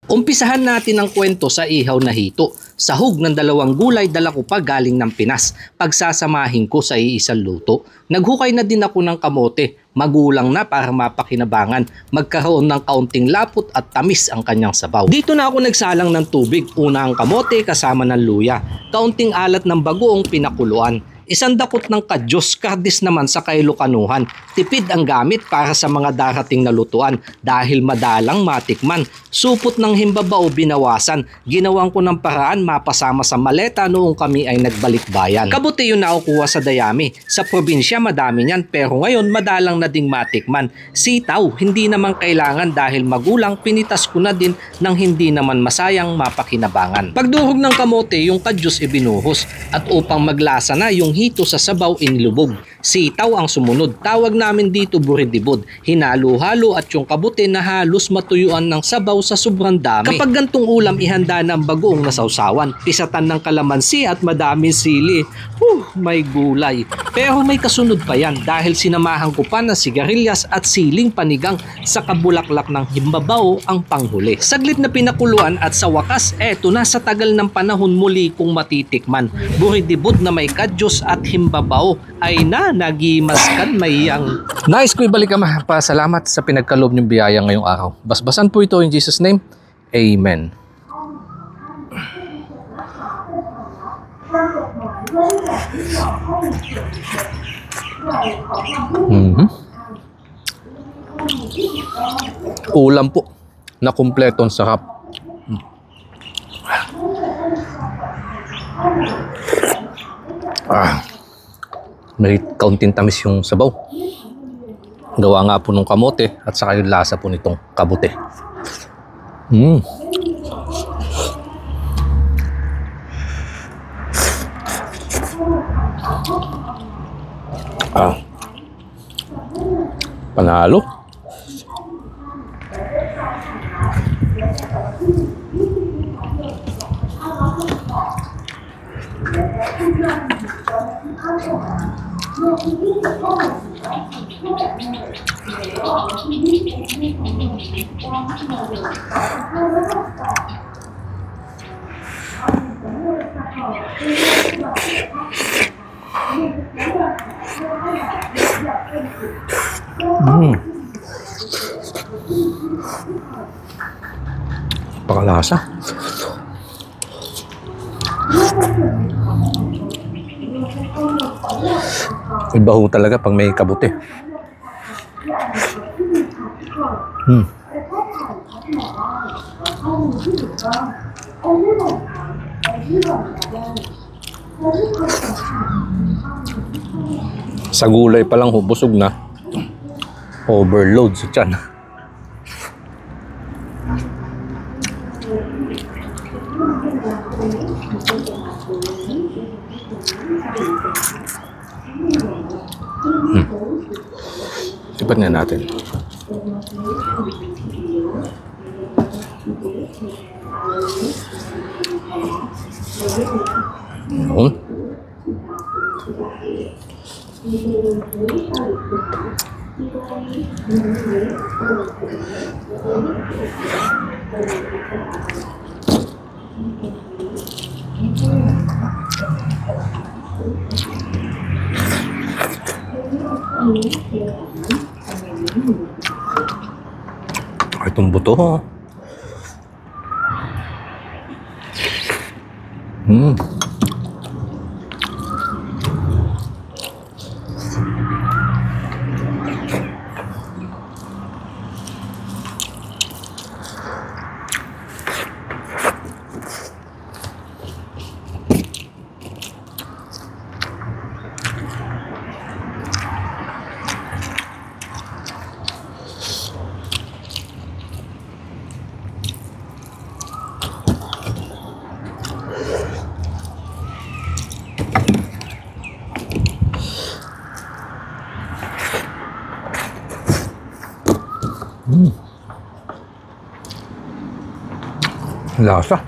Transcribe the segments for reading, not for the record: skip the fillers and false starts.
Umpisahan natin ang kwento sa ihaw na hito. Sahog ng 2 gulay dala ko pa galing ng Pinas. Pagsasamahin ko sa iisang luto. Naghukay na din ako ng kamote. Magulang na para mapakinabangan. Magkaroon ng kaunting lapot at tamis ang kanyang sabaw. Dito na ako nagsalang ng tubig. Una ang kamote kasama ng luya. Kaunting alat ng bagoong pinakuluan. Isang dakot ng kadyos, kardis naman sa kailukanuhan. Tipid ang gamit para sa mga darating na lutuan dahil madalang matikman. Supot ng himbabao binawasan. Ginawan ko ng paraan mapasama sa maleta noong kami ay nagbalik bayan. Kabuti yun nakukuha sa dayami. Sa probinsya madami niyan pero ngayon madalang na ding matikman. Sitaw, hindi naman kailangan dahil magulang pinitas ko na din nang hindi naman masayang mapakinabangan. Pagdurog ng kamote yung kadyos ibinuhos at upang maglasa na yung hito sa sabaw inilubog. Sitaw ang sumunod. Tawag namin dito buridibod. Hinalo-halo at yung kabute na halos matuyuan ng sabaw sa sobrang dami. Kapag gantong ulam ihanda ng bagoong nasawsawan, pisatan ng kalamansi at madaming sili. May gulay. Pero may kasunod pa yan dahil sinamahan ko pa ng sigarilyas at siling panigang sa kabulaklak ng himbabao ang panghuli. Saglit na pinakuluan at sa wakas, eto na sa tagal ng panahon muli kong matitikman. Buridibod na may kadyos at himbabao ay nagimaskan mayang. Nais ko ibalik ang pasalamat sa pinagkaloob niyong biyaya ngayong araw. Basbasan po ito in Jesus' name. Amen. Ulam po na kumpleto ang sarap. May kaunting tamis yung sabaw. Gawa nga po ng kamote at saka yung lasa po nitong kabute. Panalo. Pakalasa. Iba ho talaga pag may kabute. Sa gulay pa lang ho, busog na. Overload sa tiyan. Sipat nga natin. Yun. Itong buto ho. Lasa.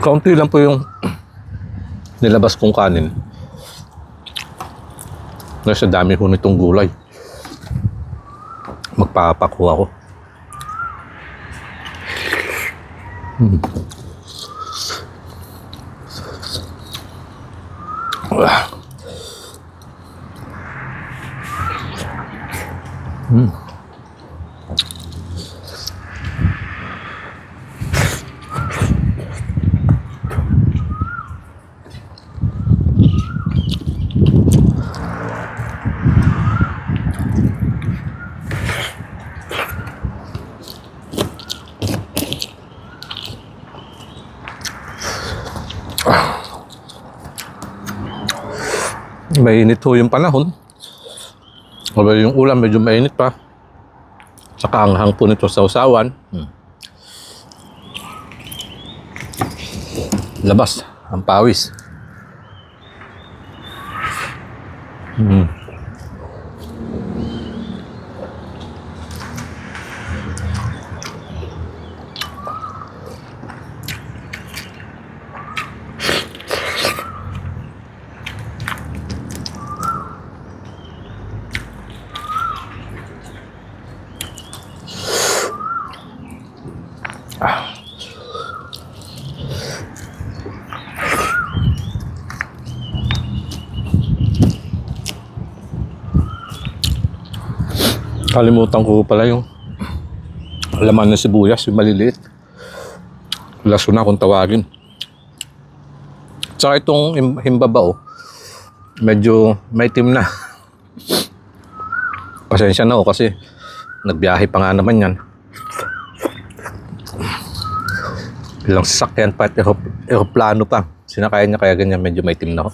Kaunti lang po yung nilabas kong kanin. Nasa dami ko nitong gulay. Magpapako ako. Mainit ho yung panahon. O yung ulam medyo mainit pa. Saka anghang po nito sa usawan. Labas ang pawis. Kalimutan ko pala yung laman ng sibuyas, yung maliliit. Laso na kung tawagin. Tsaka itong himbabao, medyo maitim na. Pasensya na ako kasi nagbiyahe pa nga naman yan. Ilang sasakyan pa at aeroplano pa. Sinakay niya kaya ganyan medyo maitim na ako.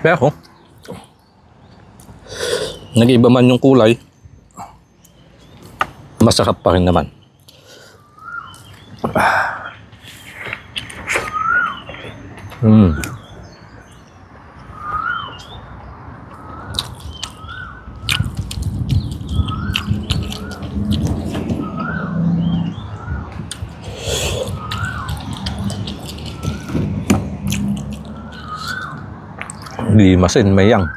Pero nag-iba man yung kulay, masarap pa rin naman. Limasin, mayang.